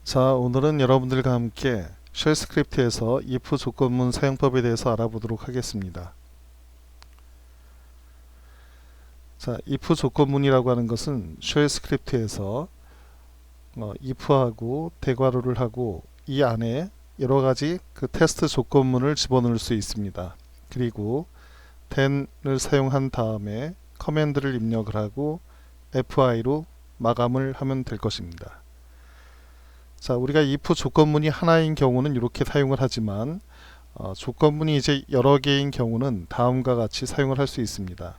자, 오늘은 여러분들과 함께 쉘 스크립트에서 if 조건문 사용법에 대해서 알아보도록 하겠습니다. 자, if 조건문이라고 하는 것은 쉘 스크립트에서 if하고 대괄호를 하고 이 안에 여러 가지 그 테스트 조건문을 집어넣을 수 있습니다. 그리고 then을 사용한 다음에 커맨드를 입력을 하고 fi로 마감을 하면 될 것입니다. 자, 우리가 if 조건문이 하나인 경우는 이렇게 사용을 하지만 조건문이 이제 여러 개인 경우는 다음과 같이 사용을 할 수 있습니다.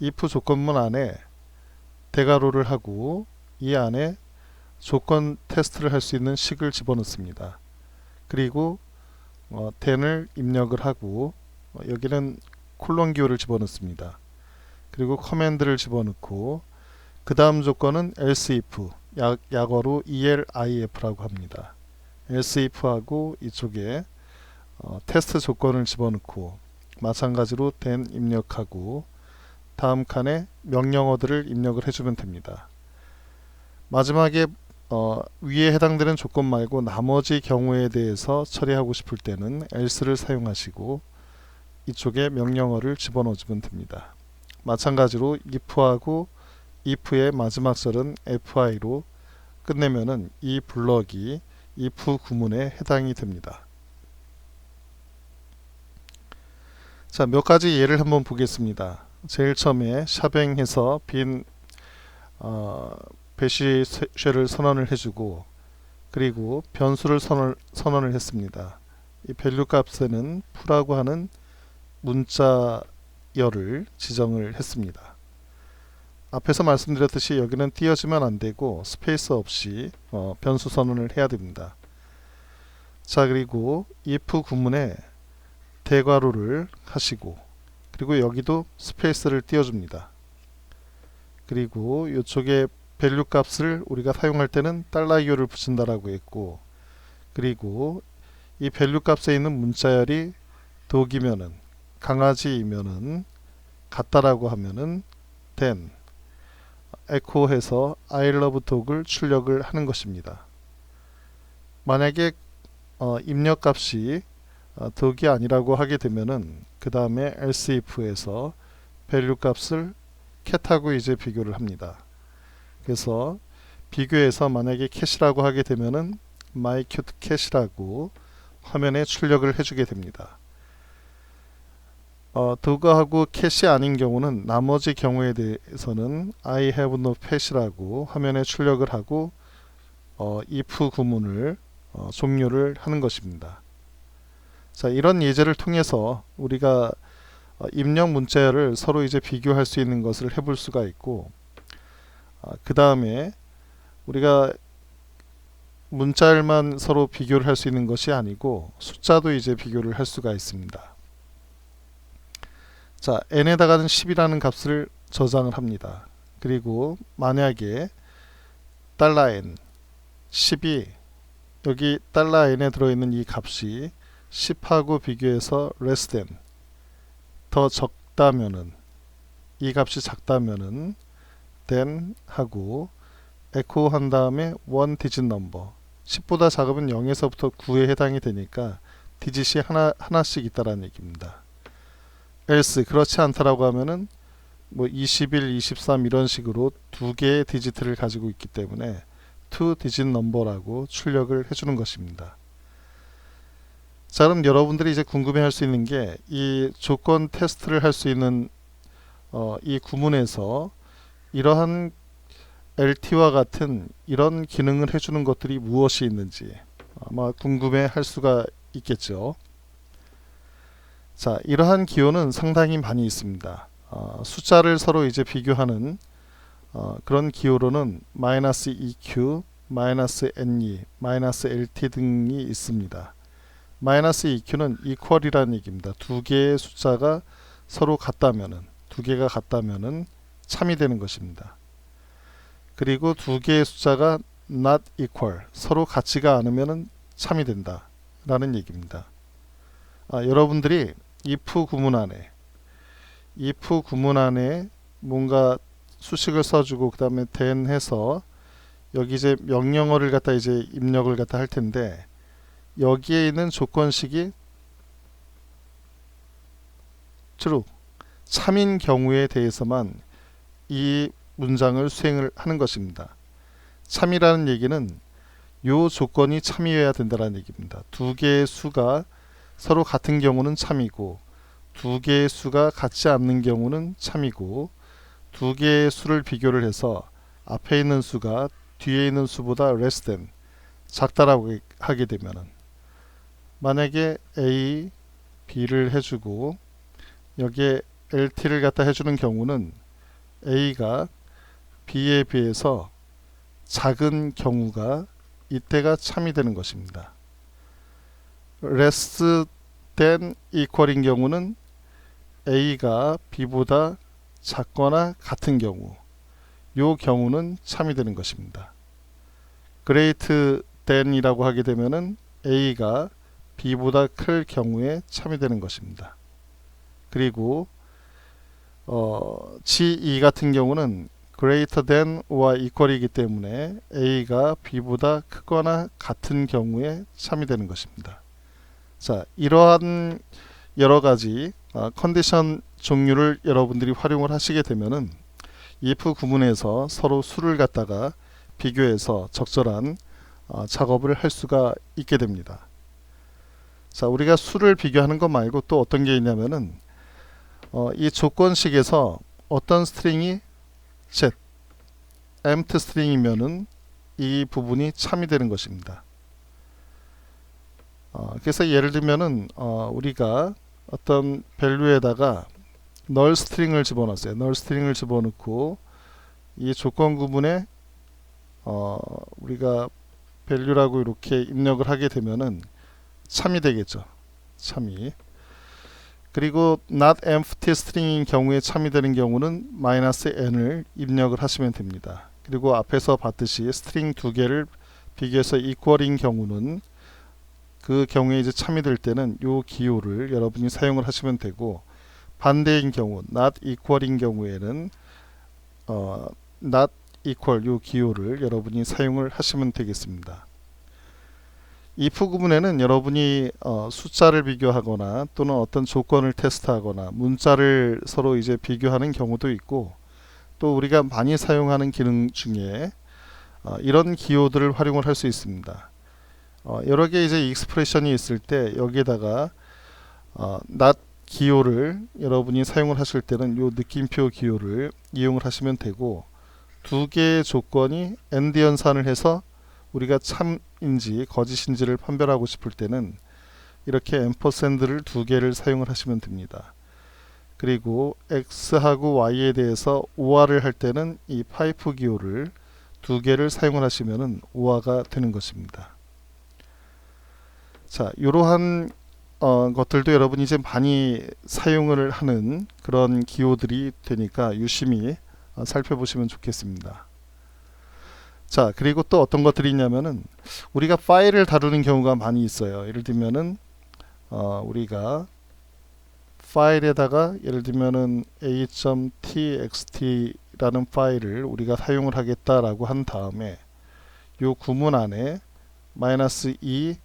if 조건문 안에 대괄호를 하고 이 안에 조건 테스트를 할 수 있는 식을 집어넣습니다. 그리고 then을 입력을 하고 여기는 콜론 기호를 집어넣습니다. 그리고 커맨드를 집어넣고 그 다음 조건은 else if 약어로 elif라고 합니다. else if하고 이쪽에 테스트 조건을 집어넣고 마찬가지로 then 입력하고 다음 칸에 명령어들을 입력을 해주면 됩니다. 마지막에 위에 해당되는 조건 말고 나머지 경우에 대해서 처리하고 싶을 때는 else를 사용하시고 이쪽에 명령어를 집어넣어주면 됩니다. 마찬가지로 if하고 if의 마지막 절은 fi로 끝내면은 이 블럭이 if 구문에 해당이 됩니다. 자, 몇 가지 예를 한번 보겠습니다. 제일 처음에 샤뱅해서 빈 배시 쉘을 선언을 해주고 그리고 변수를 선언을 했습니다. 이 밸류 값에는 풀라고 하는 문자열을 지정을 했습니다. 앞에서 말씀드렸듯이 여기는 띄어주면 안되고 스페이스 없이 변수 선언을 해야 됩니다. 자, 그리고 if 구문에 대괄호를 하시고 그리고 여기도 스페이스를 띄워줍니다. 그리고 이쪽에 밸류 값을 우리가 사용할 때는 $2를 붙인다라고 했고 그리고 이 밸류 값에 있는 문자열이 독이면은 강아지이면은 같다라고 하면은 then 에코해서 I love dog을 출력을 하는 것입니다. 만약에 입력값이 dog이 아니라고 하게 되면은 그 다음에 else if에서 밸류 값을 cat하고 이제 비교를 합니다. 그래서 비교해서 만약에 cat이라고 하게 되면은 my cute cat이라고 화면에 출력을 해주게 됩니다. dog하고 cat이 아닌 경우는 나머지 경우에 대해서는 I have no pet이라고 화면에 출력을 하고 if 구문을 종료를 하는 것입니다. 자, 이런 예제를 통해서 우리가 입력 문자열을 서로 이제 비교할 수 있는 것을 해볼 수가 있고 그 다음에 우리가 문자열만 서로 비교를 할 수 있는 것이 아니고 숫자도 이제 비교를 할 수가 있습니다. 자, n에다가는 10이라는 값을 저장을 합니다. 그리고 만약에 $n 10이 여기 $n에 들어있는 이 값이 10하고 비교해서 less than 더 적다면은 이 값이 작다면은 then 하고 echo 한 다음에 one digit number 10보다 작으면 0에서부터 9에 해당이 되니까 디짓이 하나씩 있다라는 얘기입니다. else 그렇지 않다라고 하면은 뭐 21, 23 이런 식으로 두 개의 디지트를 가지고 있기 때문에 two digit number라고 출력을 해주는 것입니다. 자, 그럼 여러분들이 이제 궁금해 할 수 있는 게 이 조건 테스트를 할 수 있는 이 구문에서 이러한 LT와 같은 이런 기능을 해주는 것들이 무엇이 있는지 아마 궁금해 할 수가 있겠죠. 자, 이러한 기호는 상당히 많이 있습니다. 숫자를 서로 이제 비교하는 그런 기호로는 -EQ, -NE, -LT 등이 있습니다. -EQ는 equal이라는 얘기입니다. 두 개의 숫자가 서로 같다면은 두 개가 같다면은 참이 되는 것입니다. 그리고 두 개의 숫자가 not equal 서로 같지가 않으면은 참이 된다 라는 얘기입니다. 여러분들이 if 구문 안에 뭔가 수식을 써주고 그 다음에 then 해서 여기 이제 명령어를 갖다 이제 입력을 갖다 할 텐데 여기에 있는 조건식이 true, 참인 경우에 대해서만 이 문장을 수행을 하는 것입니다. 참이라는 얘기는 요 조건이 참이어야 된다는 얘기입니다. 두 개의 수가 서로 같은 경우는 참이고 두 개의 수가 같지 않는 경우는 참이고 두 개의 수를 비교를 해서 앞에 있는 수가 뒤에 있는 수보다 less than, 작다라고 하게 되면은 만약에 A, B를 해주고 여기에 LT를 갖다 해주는 경우는 A가 B에 비해서 작은 경우가 이때가 참이 되는 것입니다. less than equal인 경우는 A가 B보다 작거나 같은 경우, 요 경우는 참이 되는 것입니다. greater than이라고 하게 되면은 A가 B보다 클 경우에 참이 되는 것입니다. 그리고 G2 같은 경우는 greater than와 equal이기 때문에 A가 B보다 크거나 같은 경우에 참이 되는 것입니다. 자, 이러한 여러 가지 컨디션 종류를 여러분들이 활용을 하시게 되면은 if 구문에서 서로 수를 갖다가 비교해서 적절한 작업을 할 수가 있게 됩니다. 자, 우리가 수를 비교하는 것 말고 또 어떤 게 있냐면은 이 조건식에서 어떤 스트링이 z, empty 스트링이면은 이 부분이 참이 되는 것입니다. 그래서 예를 들면은 우리가 어떤 밸류에다가 null 스트링을 집어넣었어요. null 스트링을 집어넣고 이 조건 구문에 우리가 밸류라고 이렇게 입력을 하게 되면은 참이 되겠죠. 참이. 그리고 not empty 스트링인 경우에 참이 되는 경우는 -n을 입력을 하시면 됩니다. 그리고 앞에서 봤듯이 스트링 두 개를 비교해서 equal인 경우는 그 경우에 이제 참이 될 때는 요 기호를 여러분이 사용을 하시면 되고 반대인 경우 not equal인 경우에는 not equal 요 기호를 여러분이 사용을 하시면 되겠습니다. if 구문에는 여러분이 숫자를 비교하거나 또는 어떤 조건을 테스트하거나 문자를 서로 이제 비교하는 경우도 있고 또 우리가 많이 사용하는 기능 중에 이런 기호들을 활용을 할 수 있습니다. 여러 개 이제 익스프레션이 있을 때 여기에다가 not 기호를 여러분이 사용을 하실 때는 요 느낌표 기호를 이용을 하시면 되고 두 개의 조건이 AND 연산을 해서 우리가 참인지 거짓인지를 판별하고 싶을 때는 이렇게 앰퍼샌드를 두 개를 사용을 하시면 됩니다. 그리고 x하고 y에 대해서 오화를 할 때는 이 파이프 기호를 두 개를 사용을 하시면 오화가 되는 것입니다. 자, 이러한 것들도 여러분이 이제 많이 사용을 하는 그런 기호들이 되니까 유심히 살펴보시면 좋겠습니다. 자, 그리고 또 어떤 것들이 있냐면은 우리가 파일을 다루는 경우가 많이 있어요. 예를 들면은 우리가 파일에다가 예를 들면은 a.txt라는 파일을 우리가 사용을 하겠다라고 한 다음에 요 구문 안에 -e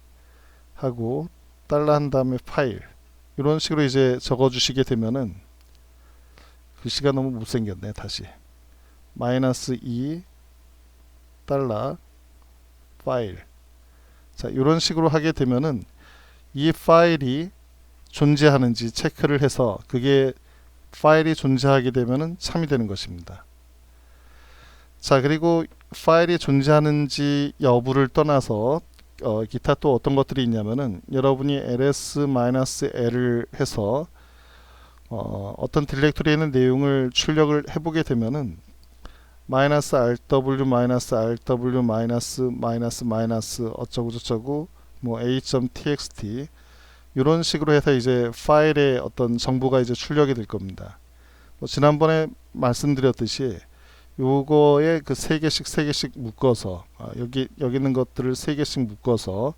하고 달러 한 다음에 파일 이런 식으로 이제 적어 주시게 되면은 글씨가 너무 못생겼네. 다시 -e 달러 파일. 자, 이런 식으로 하게 되면은 이 파일이 존재하는지 체크를 해서 그게 파일이 존재하게 되면은 참이 되는 것입니다. 자, 그리고 파일이 존재하는지 여부를 떠나서 기타 또 어떤 것들이 있냐면은 여러분이 ls-l을 해서 어떤 디렉토리에 있는 내용을 출력을 해보게 되면은 -rw-rw- 어쩌고저쩌고 뭐 a.txt 이런 식으로 해서 이제 파일에 어떤 정보가 이제 출력이 될 겁니다. 지난번에 말씀드렸듯이 요거에 그 세 개씩 묶어서 여기 있는 것들을 세 개씩 묶어서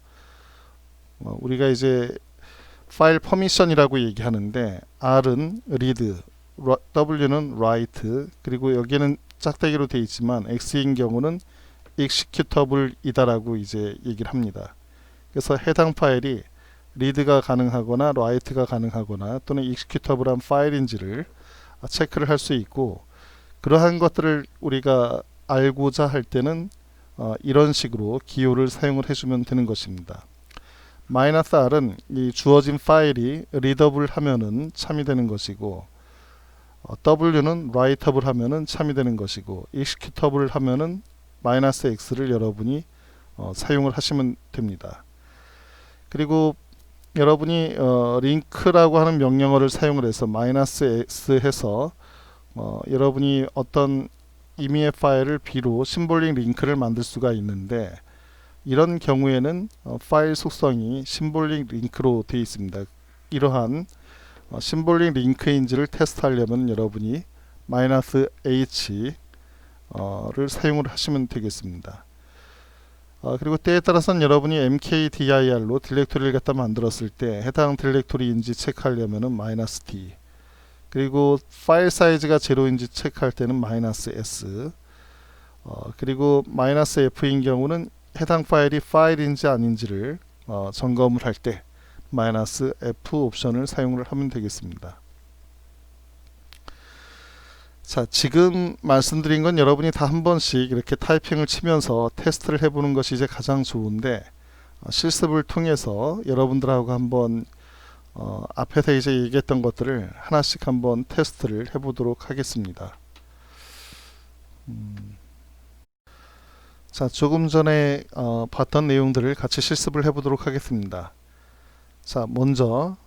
우리가 이제 파일 퍼미션이라고 얘기하는데 R은 read, W는 write, 그리고 여기는 짝대기로 되어 있지만 X인 경우는 executable이다라고 이제 얘기를 합니다. 그래서 해당 파일이 리드가 가능하거나 라이트가 가능하거나 또는 executable한 파일인지를 체크를 할 수 있고, 그러한 것들을 우리가 알고자 할 때는 이런 식으로 기호를 사용을 해주면 되는 것입니다. -r은 이 주어진 파일이 readable 하면은 참이 되는 것이고, w는 writable 하면은 참이 되는 것이고, executable 하면은 -x를 여러분이 사용을 하시면 됩니다. 그리고 여러분이 링크라고 하는 명령어를 사용을 해서 -s 해서 여러분이 어떤 임의의 파일을 B로 심볼릭 링크를 만들 수가 있는데, 이런 경우에는 파일 속성이 심볼릭 링크로 되어 있습니다. 이러한 심볼릭 링크인지를 테스트하려면 여러분이 -h를 사용을 하시면 되겠습니다. 그리고 때에 따라서는 여러분이 mkdir로 디렉토리를 갖다 만들었을 때 해당 디렉토리인지 체크하려면 -d, 그리고 파일 사이즈가 제로인지 체크할 때는 -s, 그리고 -f인 경우는 해당 파일이 파일인지 아닌지를 점검을 할 때 -f 옵션을 사용을 하면 되겠습니다. 자, 지금 말씀드린 건 여러분이 다 한 번씩 이렇게 타이핑을 치면서 테스트를 해보는 것이 이제 가장 좋은데, 실습을 통해서 여러분들하고 한번 앞에서 이제 얘기했던 것들을 하나씩 한번 테스트를 해보도록 하겠습니다. 자, 조금 전에 봤던 내용들을 같이 실습을 해보도록 하겠습니다. 자, 먼저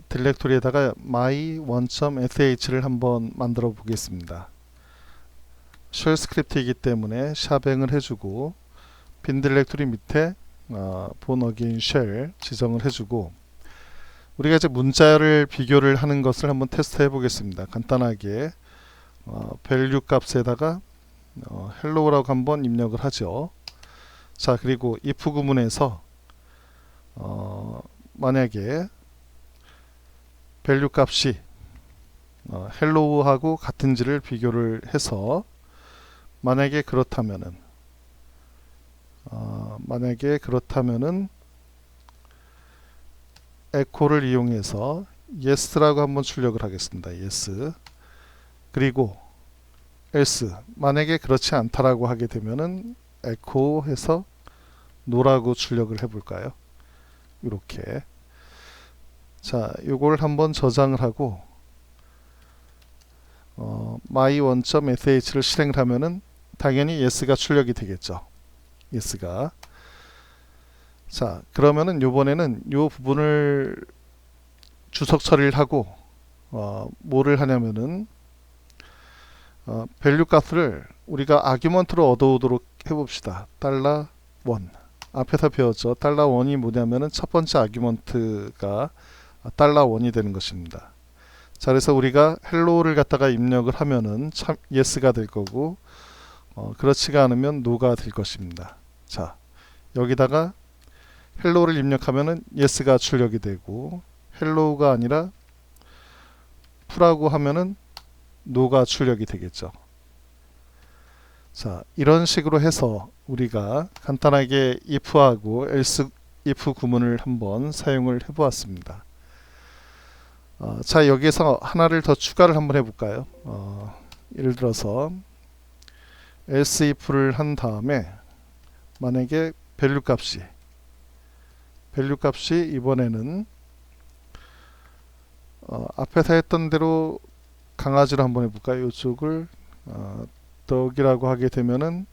디렉토리에다가 my1.sh를 한번 만들어 보겠습니다. 쉘 스크립트이기 때문에 샵행을 해주고, 빈 디렉토리 밑에 본 어게인 쉘 지정을 해주고, 우리가 이제 문자를 비교를 하는 것을 한번 테스트 해 보겠습니다. 간단하게 value 값에다가 hello라고 한번 입력을 하죠. 자, 그리고 if 구문에서 만약에 value 값이 hello하고 같은지를 비교를 해서, 만약에 그렇다면은 echo를 이용해서 yes라고 한번 출력을 하겠습니다. yes. 그리고 else, 만약에 그렇지 않다라고 하게 되면은 echo 해서 no라고 출력을 해볼까요? 이렇게. 자, 요걸 한번 저장을 하고 my1.sh를 실행을 하면은 당연히 yes가 출력이 되겠죠. yes가. 자, 그러면은 요번에는 요 부분을 주석 처리를 하고 뭐를 하냐면은 value 값을 우리가 아규먼트로 얻어오도록 해봅시다. $1. 앞에서 배웠죠. $1이 뭐냐면은 첫 번째 아규먼트가 $1이 되는 것입니다. 자, 그래서 우리가 hello를 갖다가 입력을 하면은 참 yes가 될 거고, 그렇지가 않으면 no가 될 것입니다. 자, 여기다가 hello를 입력하면은 yes가 출력이 되고, hello가 아니라 true라고 하면은 no가 출력이 되겠죠. 자, 이런 식으로 해서 우리가 간단하게 if하고 else if 구문을 한번 사용을 해 보았습니다. 자, 여기에서 하나를 더 추가를 한번 해볼까요? 예를 들어서 else if를 한 다음에 만약에 value 값이 이번에는 앞에서 했던 대로 강아지로 한번 해볼까요? 이쪽을 dog이라고 하게 되면은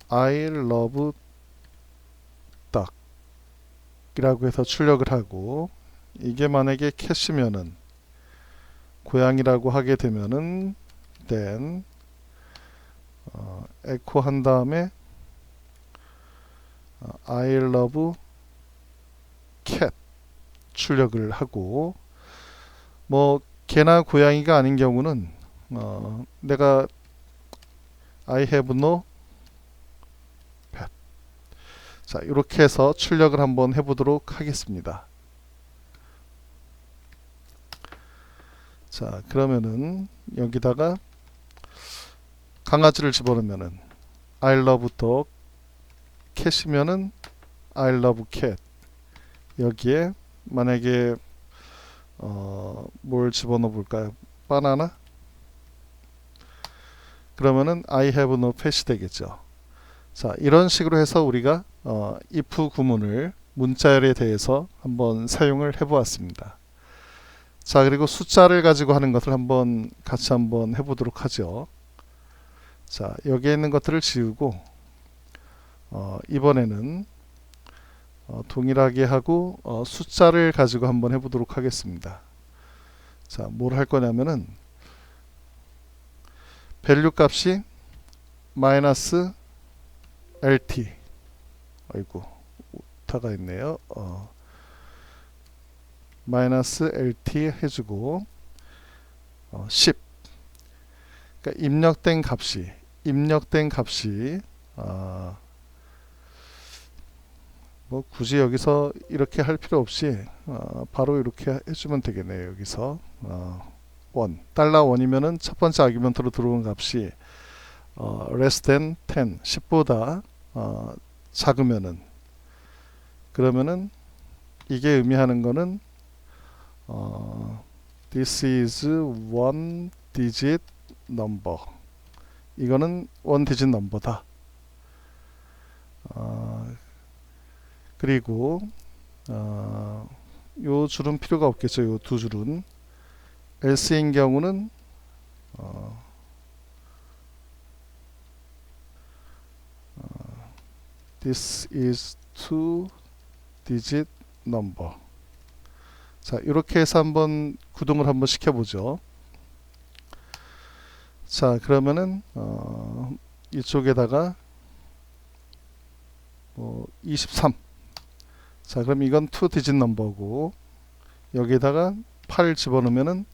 I love dog 이라고 해서 출력을 하고, 이게 만약에 cat이면은 고양이라고 하게 되면은 then echo 한 다음에 I love cat 출력을 하고, 뭐 개나 고양이가 아닌 경우는 내가 I have no pet. 자, 이렇게 해서 출력을 한번 해보도록 하겠습니다. 자, 그러면은 여기다가 강아지를 집어넣으면은 I love dog cat이면은 I love cat. 여기에 만약에 뭘 집어넣어 볼까요? 바나나? 그러면은 I have no pet이 되겠죠. 자, 이런 식으로 해서 우리가 if 구문을 문자열에 대해서 한번 사용을 해 보았습니다. 자, 그리고 숫자를 가지고 하는 것을 같이 한번 해 보도록 하죠. 자, 여기에 있는 것들을 지우고 이번에는 동일하게 하고 숫자를 가지고 한번 해 보도록 하겠습니다. 자, 뭘 할 거냐면은 밸류 값이 마이너스 LT, 아이고 오타가 있네요. 마이너스 LT 해주고 10. 그러니까 입력된 값이 뭐 굳이 여기서 이렇게 할 필요 없이 바로 이렇게 해주면 되겠네요. 여기서 달러 원이면은 첫 번째 아규먼트로 들어온 값이 less than 10, 10보다 작으면은, 그러면은 이게 의미하는 거는 this is one digit number. 이거는 one digit number다. 그리고 요 줄은 필요가 없겠죠. 요 두 줄은. else인 경우는 this is two digit number. 자, 이렇게 해서 한번 구동을 한번 시켜보죠. 자, 그러면은 이쪽에다가 23. 자, 그럼 이건 two digit number고 여기에다가 8 집어넣으면은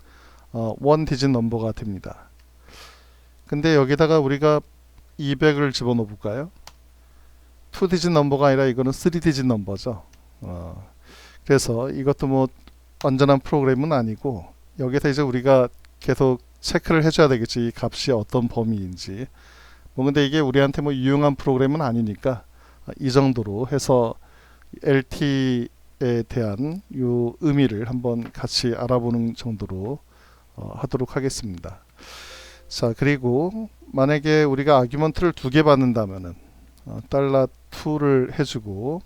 one digit number가 됩니다. 근데 여기다가 우리가 200을 집어넣어 볼까요? 2 digit number가 아니라 이거는 3 digit number죠. 그래서 이것도 뭐 완전한 프로그램은 아니고 여기서 이제 우리가 계속 체크를 해줘야 되겠지. 이 값이 어떤 범위인지. 뭐 근데 이게 우리한테 뭐 유용한 프로그램은 아니니까 이 정도로 해서 LT에 대한 요 의미를 한번 같이 알아보는 정도로 하도록 하겠습니다. 자, 그리고 만약에 우리가 아규먼트를 두 개 받는다면은 $2를 해주고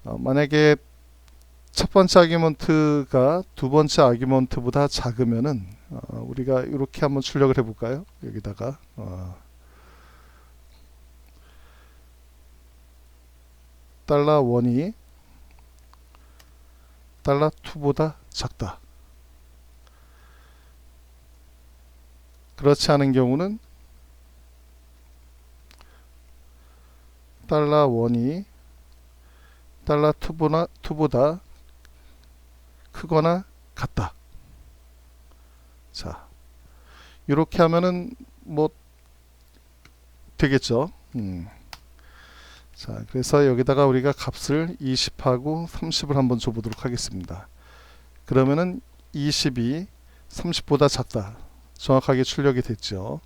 만약에 첫 번째 아규먼트가 두 번째 아규먼트보다 작으면은 우리가 이렇게 한번 출력을 해볼까요? 여기다가 $1이 $2보다 작다. 그렇지 않은 경우는 $1이 $2보다 크거나 같다. 자, 이렇게 하면은 뭐 되겠죠. 자, 그래서 여기다가 우리가 값을 20하고 30을 한번 줘보도록 하겠습니다. 그러면은 20이 30보다 작다. 정확하게 출력이 됐죠.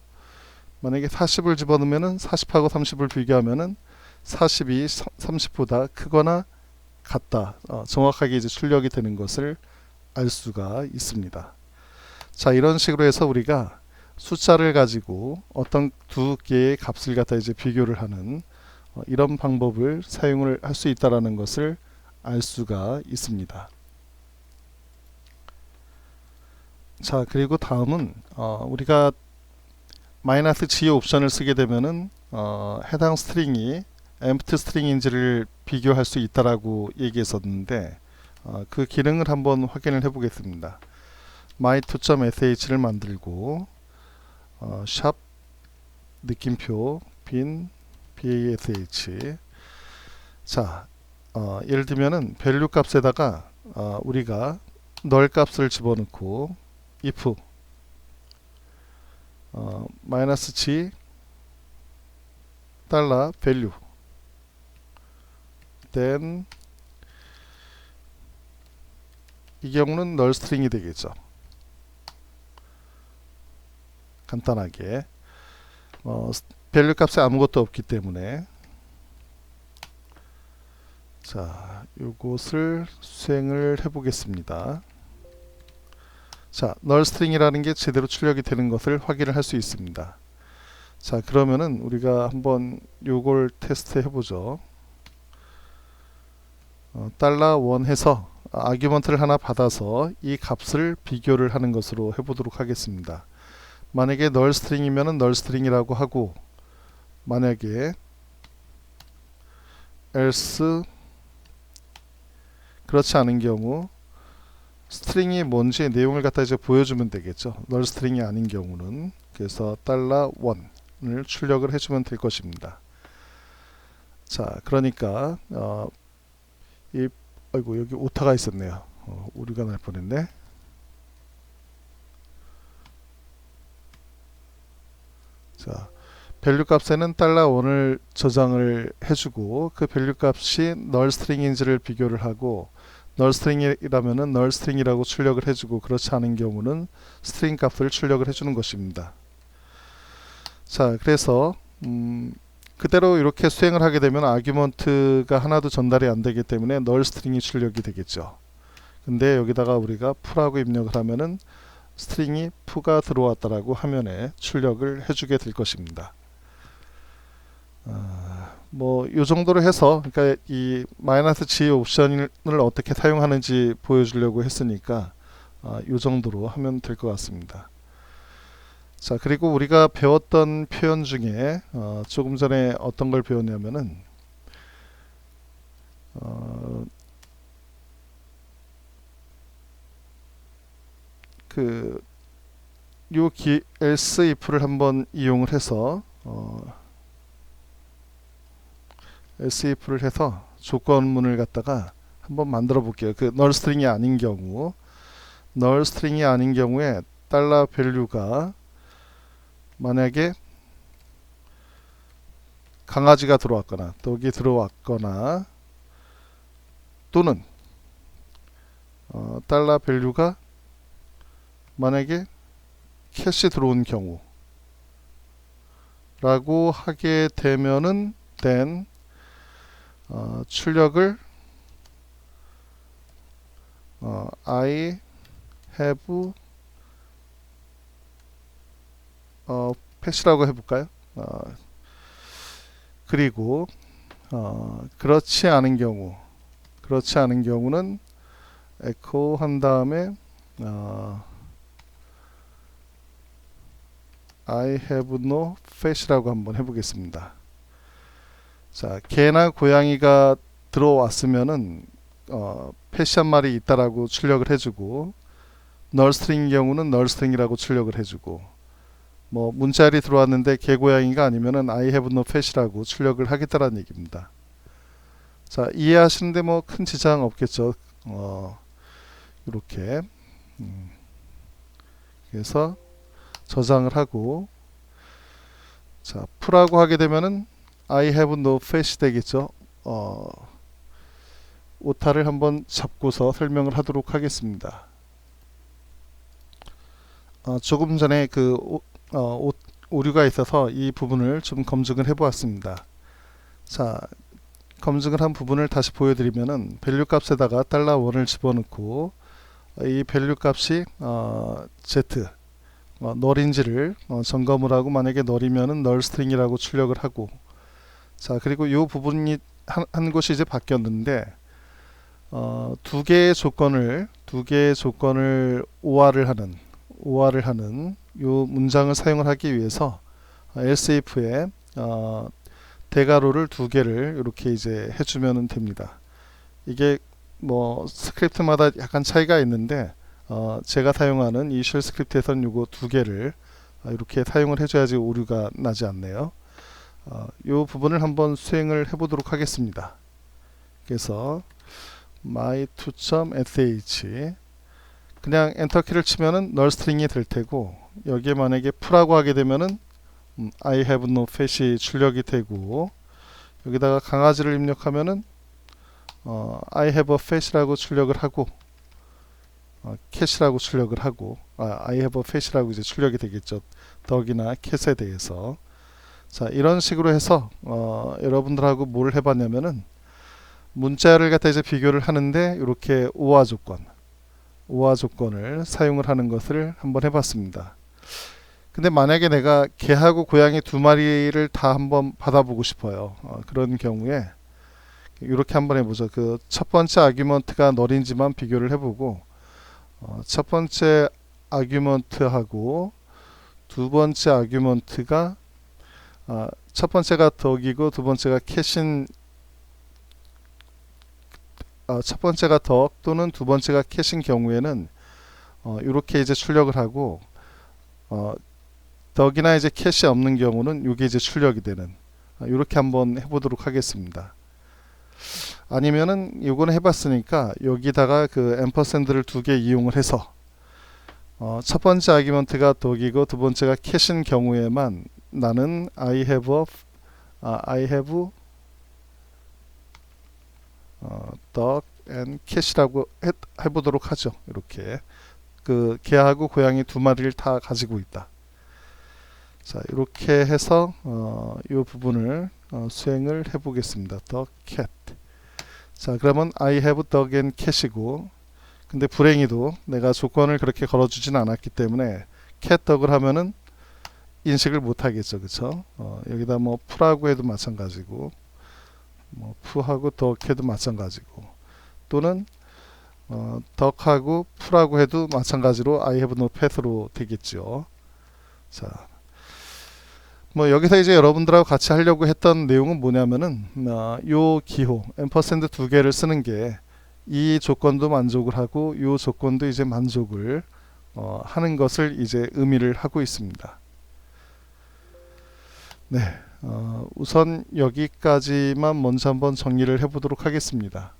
만약에 40을 집어넣으면은 40하고 30을 비교하면은 40이 30보다 크거나 같다. 정확하게 이제 출력이 되는 것을 알 수가 있습니다. 자, 이런 식으로 해서 우리가 숫자를 가지고 어떤 두 개의 값을 갖다 이제 비교를 하는 이런 방법을 사용을 할 수 있다라는 것을 알 수가 있습니다. 자, 그리고 다음은 우리가 마이너스 G 옵션을 쓰게 되면은 해당 스트링이 empty 스트링인지를 비교할 수 있다라고 얘기했었는데 그 기능을 한번 확인을 해 보겠습니다. my2.sh를 만들고 샵 느낌표 빈 bash. 자, 예를 들면은 밸류 값에다가 우리가 널 값을 집어넣고 if 마이너스 G 달러 밸류 then 이 경우는 널 스트링이 되겠죠. 간단하게 밸류 값에 아무것도 없기 때문에 자, 요것을 수행을 해 보겠습니다. 자, null string이라는 게 제대로 출력이 되는 것을 확인을 할 수 있습니다. 자, 그러면은 우리가 한번 요걸 테스트 해보죠. $1 해서 아규먼트를 하나 받아서 이 값을 비교를 하는 것으로 해보도록 하겠습니다. 만약에 null string이면은 null string이라고 하고, 만약에 else 그렇지 않은 경우 스트링이 뭔지 내용을 갖다 이제 보여주면 되겠죠. null string이 아닌 경우는. 그래서 $1을 출력을 해주면 될 것입니다. 자, 그러니까 아이고, 여기 오타가 있었네요. 오류가 날 뻔했네. 자, 밸류 값에는 $1을 저장을 해주고 그 밸류 값이 null string인지를 비교를 하고, null string이라면은 null string이라고 출력을 해주고, 그렇지 않은 경우는 string 값을 출력을 해주는 것입니다. 자, 그래서 그대로 이렇게 수행을 하게 되면 아규먼트가 하나도 전달이 안 되기 때문에 null string이 출력이 되겠죠. 근데 여기다가 우리가 pu라고 입력을 하면은 스트링이 pu가 들어왔다라고 화면에 출력을 해주게 될 것입니다. 뭐 이 정도로 해서, 그러니까 이 -g 옵션을 어떻게 사용하는지 보여주려고 했으니까 이 정도로 하면 될 것 같습니다. 자, 그리고 우리가 배웠던 표현 중에 조금 전에 어떤 걸 배웠냐면은 else if를 한번 이용을 해서 else if를 해서 조건문을 갖다가 한번 만들어 볼게요. 그 null string이 아닌 경우, null string이 아닌 경우에 달러 밸류가 만약에 강아지가 들어왔거나 독이 들어왔거나, 또는 달러 밸류가 만약에 캣이 들어온 경우 라고 하게 되면은 then 출력을 I have 패시라고 해볼까요? 그리고 그렇지 않은 경우는 echo 한 다음에 I have no fetch라고 한번 해보겠습니다. 자, 개나 고양이가 들어왔으면은 fetch 한 마리 있다라고 출력을 해주고, null string인 경우는 null string이라고 출력을 해주고, 뭐 문자열이 들어왔는데 개고양이가 아니면은 I have no fetch라고 출력을 하겠다라는 얘기입니다. 자, 이해하시는데 뭐 큰 지장 없겠죠. 이렇게 그래서 저장을 하고, 자, pu라고 하게 되면은 I have no fetch 되겠죠. 오타를 한번 잡고서 설명을 하도록 하겠습니다. 조금 전에 오류가 있어서 이 부분을 좀 검증을 해 보았습니다. 자, 검증을 한 부분을 다시 보여드리면은 밸류 값에다가 $1을 집어넣고 이 밸류 값이 z null인지를 점검을 하고, 만약에 null이면은 null string이라고 출력을 하고, 자, 그리고 이 부분이 한 곳이 이제 바뀌었는데 두 개의 조건을 OR을 하는 이 문장을 사용을 하기 위해서 else if에 대괄호를 두 개를 이렇게 이제 해주면 됩니다. 이게 뭐 스크립트마다 약간 차이가 있는데 제가 사용하는 이 쉘 스크립트에서는 요거 두 개를 이렇게 사용을 해줘야지 오류가 나지 않네요. 이 부분을 한번 수행을 해보도록 하겠습니다. 그래서 my2.sh 그냥 엔터키를 치면은 null string이 될 테고, 여기에 만약에 pu라고 하게 되면은 I have no fetch이 출력이 되고, 여기다가 강아지를 입력하면은 I have a fetch라고 출력을 하고, cat이라고 출력을 하고, I have a fetch라고 이제 출력이 되겠죠. 덕이나 cat에 대해서. 자, 이런 식으로 해서 여러분들하고 뭘 해봤냐면은 문자를 갖다 이제 비교를 하는데 이렇게 오화 조건을 사용을 하는 것을 한번 해봤습니다. 근데 만약에 내가 개하고 고양이 두 마리를 다 한번 받아보고 싶어요. 그런 경우에 이렇게 한번 해보죠. 그 첫 번째 아규먼트가 널인지만 비교를 해보고 첫 번째 아규먼트하고 두 번째 아규먼트가 첫 번째가 덕이고 두 번째가 캣인 첫 번째가 덕 또는 두 번째가 캣인 경우에는 이렇게 이제 출력을 하고 덕이나 이제 캣이 없는 경우는 이게 이제 출력이 되는 이렇게 한번 해보도록 하겠습니다. 아니면은 요거는 해봤으니까 여기다가 그 앰퍼샌드를 두 개 이용을 해서 첫 번째 아규먼트가 덕이고 두 번째가 캣인 경우에만 나는 I have dog and cat이라고 해보도록 하죠. 이렇게 그 개하고 고양이 두 마리를 다 가지고 있다. 자, 이렇게 해서 이 부분을 수행을 해보겠습니다. dog, cat. 자, 그러면 I have dog and cat이고, 근데 불행히도 내가 조건을 그렇게 걸어주진 않았기 때문에 cat, dog을 하면은 인식을 못하겠죠, 그쵸? 여기다 뭐 풀하고 해도 마찬가지고, 뭐 푸하고 덕해도 마찬가지고, 또는 덕하고 풀하고 해도 마찬가지로 I have no pet로 되겠죠. 자, 뭐 여기서 이제 여러분들하고 같이 하려고 했던 내용은 뭐냐면은 요 기호 앰퍼샌드 두 개를 쓰는 게 이 조건도 만족을 하고 요 조건도 이제 만족을 하는 것을 이제 의미를 하고 있습니다. 네, 우선 여기까지만 먼저 한번 정리를 해보도록 하겠습니다.